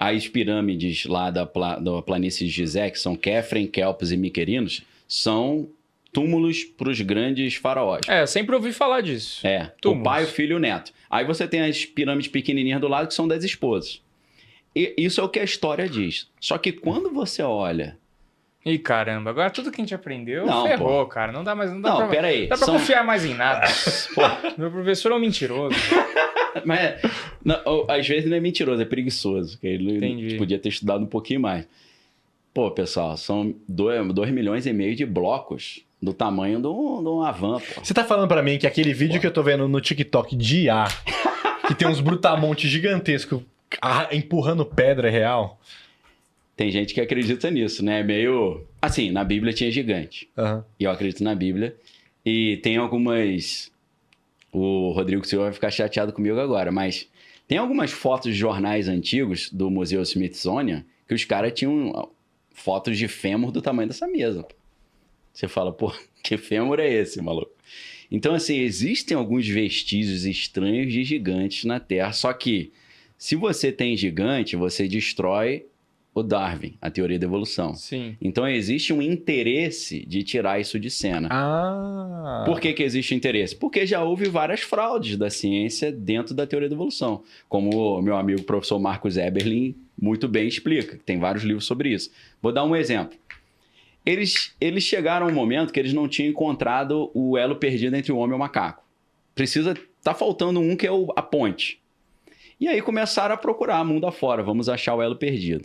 as pirâmides lá da planície de Gizé, que são Quefren, Kelpis e Miquerinos, são túmulos para os grandes faraós. Eu sempre ouvi falar disso. O pai, o filho e o neto. Aí você tem as pirâmides pequenininhas do lado, que são das esposas. E isso é o que a história diz. Só que quando você olha... Ih, caramba, agora tudo que a gente aprendeu Não, ferrou, cara. Não dá mais. Não, Não, peraí. Dá pra confiar mais em nada. Meu professor é um mentiroso. Mas, às vezes não é mentiroso, é preguiçoso. Que ele podia ter estudado um pouquinho mais. Pô, pessoal, são 2,5 milhões de blocos do tamanho de uma van, pô. Você tá falando pra mim que aquele vídeo que eu tô vendo no TikTok de IA, que tem uns brutamontes gigantescos empurrando pedra, é real? Tem gente que acredita nisso, né? Meio... Assim, na Bíblia tinha gigante. E eu acredito na Bíblia. E tem algumas... O Rodrigo Silva vai ficar chateado comigo agora, mas tem algumas fotos de jornais antigos do Museu Smithsonian que os caras tinham fotos de fêmur do tamanho dessa mesa. Você fala, pô, que fêmur é esse, maluco? Então, assim, existem alguns vestígios estranhos de gigantes na Terra, só que se você tem gigante, você destrói o Darwin, a teoria da evolução. Sim. Então, existe um interesse de tirar isso de cena. Por que existe interesse? Porque já houve várias fraudes da ciência dentro da teoria da evolução. Como o meu amigo professor Marcos Eberlin muito bem explica. Tem vários livros sobre isso. Vou dar um exemplo. Eles chegaram a um momento que eles não tinham encontrado o elo perdido entre o homem e o macaco. Tá faltando um que é a ponte. E aí começaram a procurar mundo afora, vamos achar o elo perdido.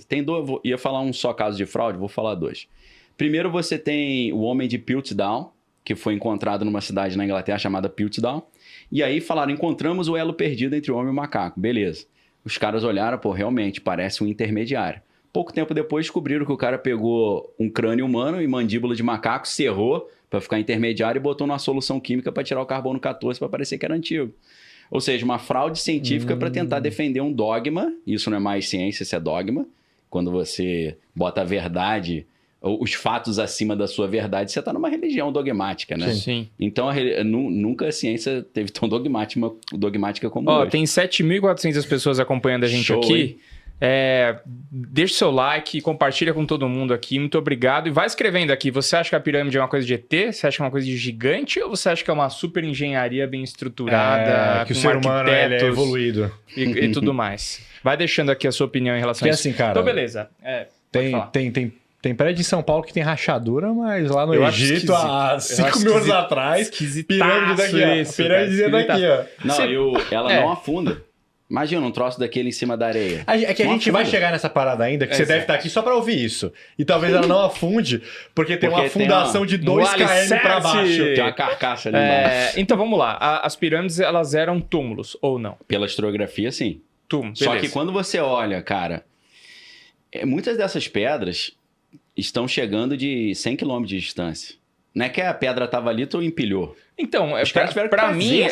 Ia falar um só caso de fraude, vou falar dois. Primeiro você tem o homem de Piltdown, que foi encontrado numa cidade na Inglaterra chamada Piltdown. E aí falaram, encontramos o elo perdido entre o homem e o macaco. Beleza. Os caras olharam, pô, realmente, parece um intermediário. Pouco tempo depois descobriram que o cara pegou um crânio humano e mandíbula de macaco, serrou para ficar intermediário e botou numa solução química para tirar o carbono 14 para parecer que era antigo. Ou seja, uma fraude científica para tentar defender um dogma. Isso não é mais ciência, isso é dogma. Quando você bota a verdade, os fatos acima da sua verdade, você está numa religião dogmática, né? Sim. Então, nunca a ciência teve tão dogmática como hoje. Tem 7.400 pessoas acompanhando a gente aqui. Deixa o seu like, compartilha com todo mundo aqui, muito obrigado. E vai escrevendo aqui, você acha que a pirâmide é uma coisa de ET? Você acha que é uma coisa de gigante? Ou você acha que é uma super engenharia bem estruturada, que com o ser humano ele é evoluído e tudo mais? Vai deixando aqui a sua opinião em relação a isso. Assim, cara, então, beleza. Tem prédio em São Paulo que tem rachadura, mas lá no Egito, há 5 mil anos atrás, pirâmide daqui, ó. Pirâmide daqui, ó. Não, ela não afunda. Imagina um troço daquele em cima da areia. É que a gente vai chegar nessa parada ainda, que você deve estar aqui só pra ouvir isso. E talvez ela não afunde, porque tem uma fundação de 2 km pra baixo. Tem uma carcaça ali embaixo. Então vamos lá. As pirâmides, elas eram túmulos, ou não? Pela historiografia, sim. Túmulos, Só que quando você olha, cara, muitas dessas pedras estão chegando de 100 km de distância. Não é que a pedra estava ali, tu empilhou. Então, pra mim,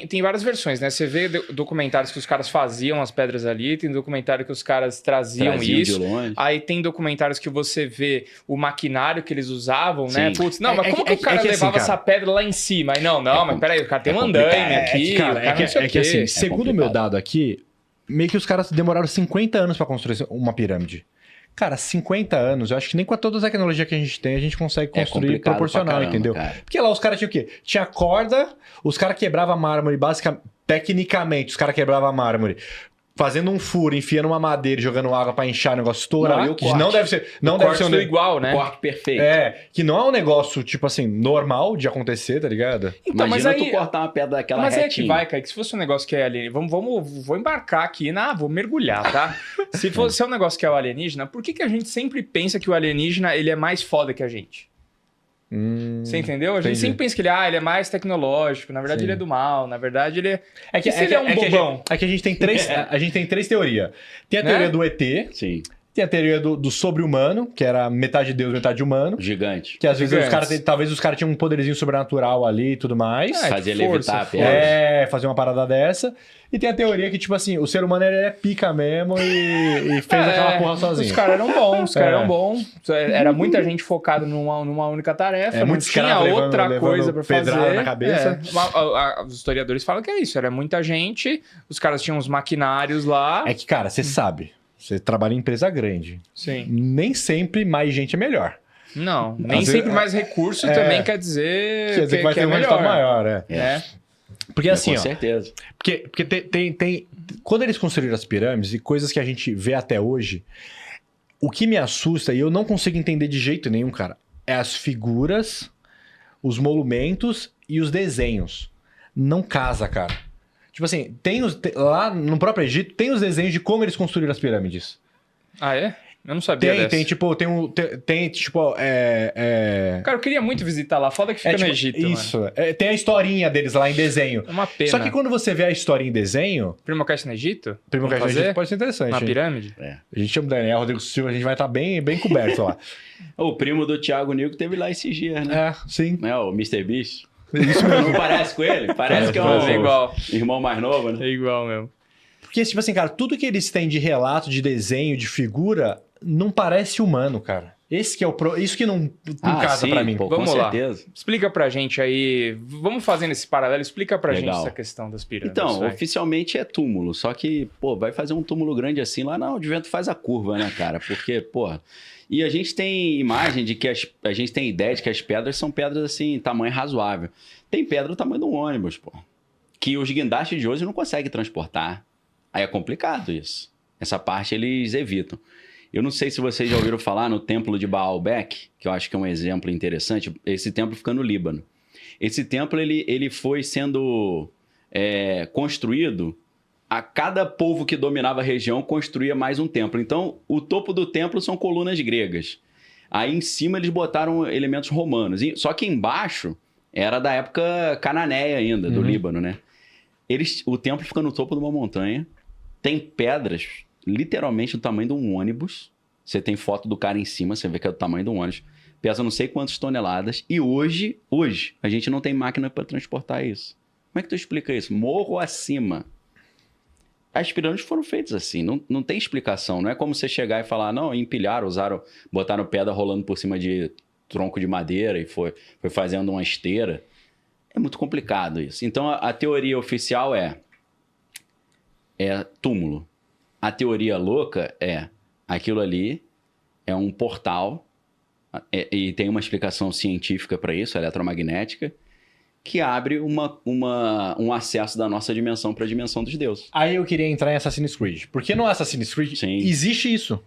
tem várias versões, né? Você vê documentários que os caras faziam as pedras ali, tem documentário que os caras traziam isso. De longe. Aí tem documentários que você vê o maquinário que eles usavam, né? Putz, não, mas como que o cara levava essa pedra lá em cima? Aí mas peraí, o cara tem um andaime aqui. Segundo o meu dado aqui, meio que os caras demoraram 50 anos pra construir uma pirâmide. Cara, 50 anos, eu acho que nem com toda a tecnologia que a gente tem, a gente consegue construir proporcional, entendeu? Cara. Porque lá os caras tinham o quê? Tinha corda, os caras quebravam mármore, basicamente, tecnicamente, os caras quebravam mármore, fazendo um furo, enfiando uma madeira e jogando água pra inchar o negócio estourar. Não deve ser... Não deve ser igual, né? O corte perfeito. Que não é um negócio, tipo assim, normal de acontecer, tá ligado? Então, imagina tu cortar uma pedra daquela retinha. Mas é que vai, cara, que se fosse um negócio que é alienígena... Vou embarcar aqui, vou mergulhar, tá? Se é um negócio que é o alienígena, por que a gente sempre pensa que o alienígena ele é mais foda que a gente? Você entendeu? A gente sempre pensa que ele é mais tecnológico, na verdade ele é do mal, na verdade ele é... ele é um bobão. A gente tem três teorias. Tem a teoria do ET, sim. Tem a teoria do sobre-humano, que era metade Deus, metade humano. Gigante. Que às vezes talvez os caras tinham um poderzinho sobrenatural ali e tudo mais. Fazer levitar a pedra. Fazer uma parada dessa. E tem a teoria que, tipo assim, o ser humano ele é pica mesmo e fez aquela porra sozinho. Os caras eram bons, Era muita gente focada numa única tarefa, não tinha outra coisa pra fazer. Na cabeça. Os historiadores falam que é isso, era muita gente, os caras tinham uns maquinários lá. É que, cara, você sabe, você trabalha em empresa grande. Sim. Nem sempre mais gente é melhor. Não, nem sempre mais recurso também quer dizer que vai ter um resultado maior, Porque assim, com certeza. Porque tem... Quando eles construíram as pirâmides e coisas que a gente vê até hoje, o que me assusta, e eu não consigo entender de jeito nenhum, cara, é as figuras, os monumentos e os desenhos. Não casa, cara. Tipo assim, lá no próprio Egito, tem os desenhos de como eles construíram as pirâmides. Ah, é? Eu não sabia dessa. Cara, eu queria muito visitar lá. Foda que fica no Egito, isso. Tem a historinha deles lá em desenho. É uma pena. Só que quando você vê a história em desenho... Primocast no Egito? Primocast no Egito pode ser interessante. Na pirâmide? A gente chama o Daniel, Rodrigo Silva, a gente vai estar bem coberto lá. O primo do Thiago Nico teve lá esses dias, né? Sim. O Mr. Beast. Isso não parece com ele? Parece que é um igual. Irmão mais novo, né? É igual mesmo. Porque, tipo assim, cara, tudo que eles têm de relato, de desenho, de figura, não parece humano, cara. Isso que não casa pra mim. Pô, vamos com lá. certeza. Explica pra gente aí. Vamos fazendo esse paralelo. Explica pra gente essa questão das pirâmides. Então, oficialmente é túmulo. Só que, vai fazer um túmulo grande assim lá, não, o de vento faz a curva, né, cara? Porque, E a gente tem imagem de que a gente tem ideia de que as pedras são pedras assim, tamanho razoável. Tem pedra do tamanho de um ônibus, que os guindastes de hoje não conseguem transportar. Aí é complicado isso. Essa parte eles evitam. Eu não sei se vocês já ouviram falar no templo de Baalbek, que eu acho que é um exemplo interessante. Esse templo fica no Líbano. Esse templo ele foi sendo construído. A cada povo que dominava a região construía mais um templo. Então, o topo do templo são colunas gregas. Aí, em cima, eles botaram elementos romanos. Só que embaixo era da época cananeia ainda, do Líbano, né? O templo fica no topo de uma montanha. Tem pedras, literalmente do tamanho de um ônibus. Você tem foto do cara em cima, você vê que é do tamanho de um ônibus. Pesa não sei quantas toneladas. E hoje, a gente não tem máquina para transportar isso. Como é que tu explica isso? Morro acima. As pirâmides foram feitas assim, não tem explicação. Não é como você chegar e falar, não, empilharam, botaram pedra rolando por cima de tronco de madeira e foi fazendo uma esteira. É muito complicado isso. Então, a teoria oficial é túmulo. A teoria louca aquilo ali é um portal e tem uma explicação científica para isso, eletromagnética, que abre um acesso da nossa dimensão para a dimensão dos deuses. Aí eu queria entrar em Assassin's Creed. Porque no Assassin's Creed existe isso.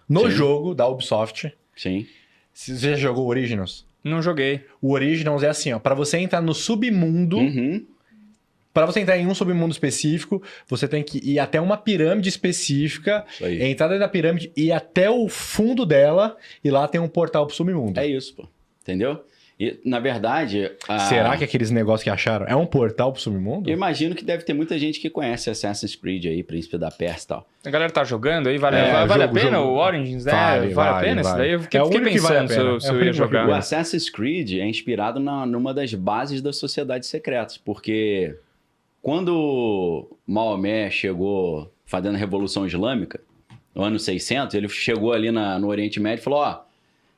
No jogo da Ubisoft. Sim. Você já jogou o Originals? Não joguei. O Originals é assim, para você entrar no submundo... Para você entrar em um submundo específico, você tem que ir até uma pirâmide específica, entrar dentro da pirâmide, ir até o fundo dela, e lá tem um portal pro submundo. É isso, entendeu? E, na verdade... Será que aqueles negócios que acharam é um portal pro submundo? Eu imagino que deve ter muita gente que conhece Assassin's Creed aí, Príncipe da Pérsia e tal. A galera tá jogando aí? Vale a pena o Origins, né? Vale a pena isso daí? Eu fiquei pensando se eu ia jogar. O Assassin's Creed é inspirado numa das bases das sociedades secretas, porque quando Maomé chegou fazendo a Revolução Islâmica, no ano 600, ele chegou ali no Oriente Médio e falou,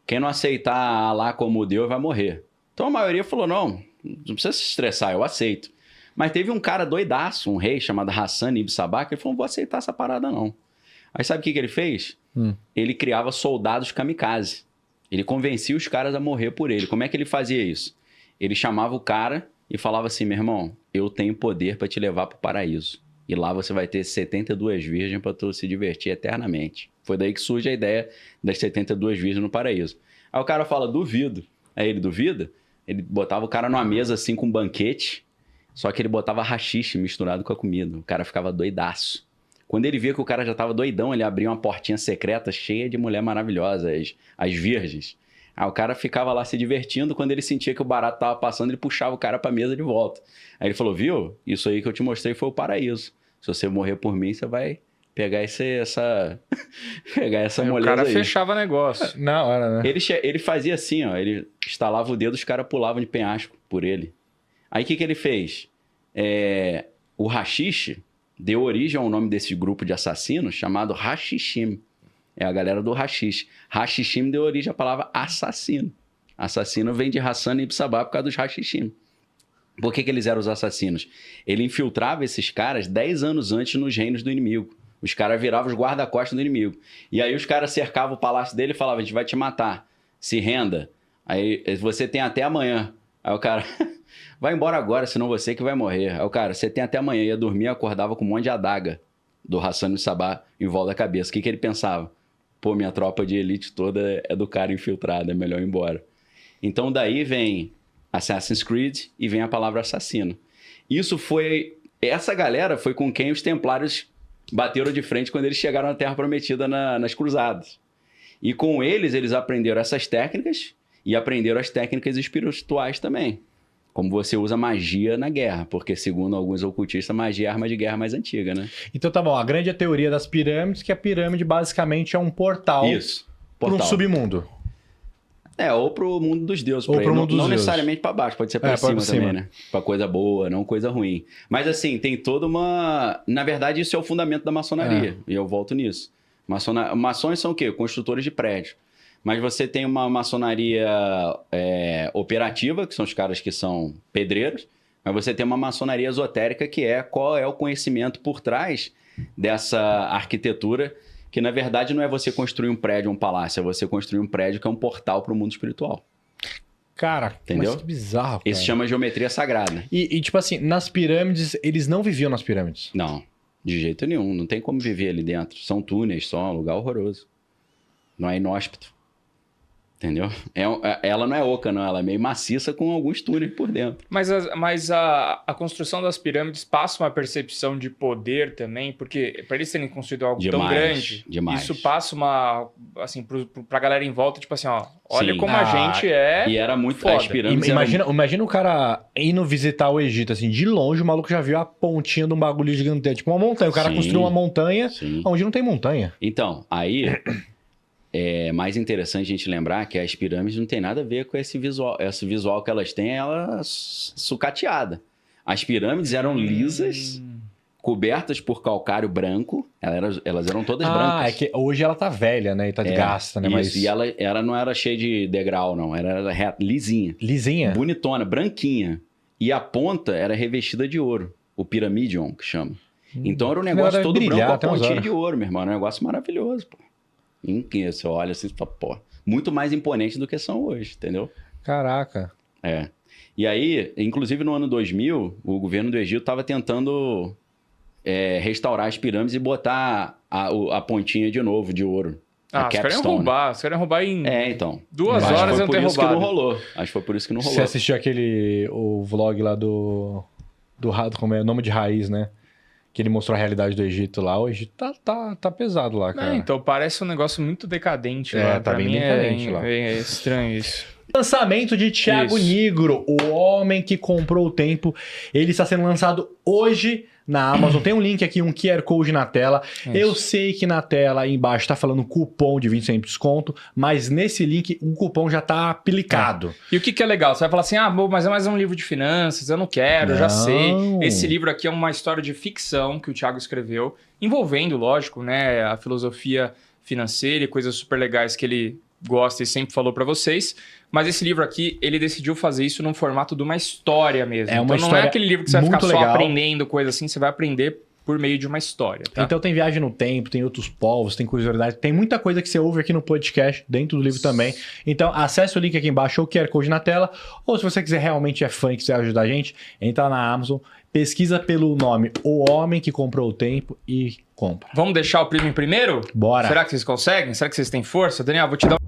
quem não aceitar Alá como Deus vai morrer. Então a maioria falou, não precisa se estressar, eu aceito. Mas teve um cara doidaço, um rei chamado Hassan ibn Sabah, que ele falou, não vou aceitar essa parada não. Aí sabe o que ele fez? Ele criava soldados kamikaze. Ele convencia os caras a morrer por ele. Como é que ele fazia isso? Ele chamava o cara e falava assim, meu irmão, eu tenho poder para te levar para o paraíso. E lá você vai ter 72 virgens para tu se divertir eternamente. Foi daí que surge a ideia das 72 virgens no paraíso. Aí o cara fala, duvido. Aí ele duvida, ele botava o cara numa mesa assim com um banquete, só que ele botava haxixe misturado com a comida. O cara ficava doidaço. Quando ele via que o cara já estava doidão, ele abria uma portinha secreta cheia de mulher maravilhosa, as virgens. Aí o cara ficava lá se divertindo, quando ele sentia que o barato estava passando, ele puxava o cara para a mesa de volta. Aí ele falou, viu? Isso aí que eu te mostrei foi o paraíso. Se você morrer por mim, você vai pegar pegar essa moleza aí. O cara aí. fechava negócio. Na hora, né? Ele fazia assim, ó. Ele estalava o dedo, os caras pulavam de penhasco por ele. Aí o que ele fez? O haxixe deu origem ao nome desse grupo de assassinos chamado Hashishim. É a galera do haxixe. Hashishim deu origem à palavra assassino. Assassino vem de Hassan ibn Sabah por causa dos Hashishim. Por que eles eram os assassinos? Ele infiltrava esses caras 10 anos antes nos reinos do inimigo. Os caras viravam os guarda-costas do inimigo. E aí os caras cercavam o palácio dele e falavam, a gente vai te matar. Se renda. Aí você tem até amanhã. Aí o cara, vai embora agora, senão você que vai morrer. Aí o cara, você tem até amanhã. Ia dormir e acordava com um monte de adaga do Hassan ibn Sabah em volta da cabeça. O que ele pensava? Pô, minha tropa de elite toda é do cara infiltrado, é melhor ir embora. Então daí vem Assassin's Creed e vem a palavra assassino. Essa galera foi com quem os templários bateram de frente quando eles chegaram na Terra Prometida nas cruzadas. E com eles aprenderam essas técnicas e aprenderam as técnicas espirituais também. Como você usa magia na guerra, porque segundo alguns ocultistas, magia é a arma de guerra mais antiga, né? Então tá bom, a grande teoria das pirâmides, que a pirâmide basicamente é um portal para um submundo. Ou pro mundo dos deuses. Ou pro mundo dos não deuses. Necessariamente para baixo, pode ser para cima também, né? Para coisa boa, não coisa ruim. Mas assim, tem toda uma... Na verdade, isso é o fundamento da maçonaria. E eu volto nisso. Maçons são o quê? Construtores de prédio. Mas você tem uma maçonaria operativa, que são os caras que são pedreiros. Mas você tem uma maçonaria esotérica, que é qual é o conhecimento por trás dessa arquitetura, que na verdade não é você construir um prédio, um palácio, é você construir um prédio que é um portal para o mundo espiritual. Cara, entendeu? Mas que bizarro, cara. Isso chama geometria sagrada. E tipo assim, nas pirâmides, eles não viviam nas pirâmides? Não, de jeito nenhum. Não tem como viver ali dentro. São túneis só, um lugar horroroso. Não é inóspito. Entendeu? Ela não é oca, não. Ela é meio maciça com alguns túneis por dentro. Mas a construção das pirâmides passa uma percepção de poder também, porque para eles terem construído algo tão grande, isso passa uma, assim, pra galera em volta, tipo assim, ó, olha como a gente é. E era muito foda. As pirâmides imagina o cara indo visitar o Egito, assim, de longe, o maluco já viu a pontinha de um bagulho gigante, tipo uma montanha. O cara construiu uma montanha onde não tem montanha. Então, aí... É mais interessante a gente lembrar que as pirâmides não tem nada a ver com esse visual. Esse visual que elas têm, ela sucateada. As pirâmides eram lisas, cobertas por calcário branco. Elas eram todas brancas. É que hoje ela tá velha, né? E tá desgasta, né? Isso, Mas... e ela não era cheia de degrau, não. Era reta, lisinha. Lisinha? Bonitona, branquinha. E a ponta era revestida de ouro. O piramidion, que chama. Então era um negócio todo branco, com a pontinha de ouro, meu irmão. Era um negócio maravilhoso, pô. Em que você olha assim e fala, pô, muito mais imponente do que são hoje, entendeu? Caraca. E aí, inclusive no ano 2000, o governo do Egito estava tentando restaurar as pirâmides e botar a pontinha de novo de ouro. Os caras iam roubar em então. 2 horas iam ter roubado. Acho que foi por isso que não rolou. Você assistiu o vlog lá do como é o nome de raiz, né? Que ele mostrou a realidade do Egito lá. O Egito tá pesado lá, cara. Então parece um negócio muito decadente lá. Tá bem decadente lá. É estranho isso. Lançamento de Thiago Nigro, o homem que comprou o tempo. Ele está sendo lançado hoje na Amazon. Tem um link aqui, um QR Code na tela. Eu sei que na tela aí embaixo está falando cupom de 20% de desconto, mas nesse link o cupom já está aplicado. E o que é legal? Você vai falar assim, mas é mais um livro de finanças, eu não quero, eu já sei. Esse livro aqui é uma história de ficção que o Thiago escreveu, envolvendo, lógico, né, a filosofia financeira e coisas super legais que ele gosta e sempre falou para vocês. Mas esse livro aqui, ele decidiu fazer isso num formato de uma história mesmo. Então não é aquele livro que você vai ficar só aprendendo coisa assim, você vai aprender por meio de uma história. Tá? Então tem viagem no tempo, tem outros povos, tem curiosidade, tem muita coisa que você ouve aqui no podcast, dentro do livro também. Então acesse o link aqui embaixo, ou o QR Code na tela, ou se você quiser realmente é fã e quiser ajudar a gente, entra lá na Amazon, pesquisa pelo nome O Homem que Comprou o Tempo e compra. Vamos deixar o primo em primeiro? Bora. Será que vocês conseguem? Será que vocês têm força? Daniel, vou te dar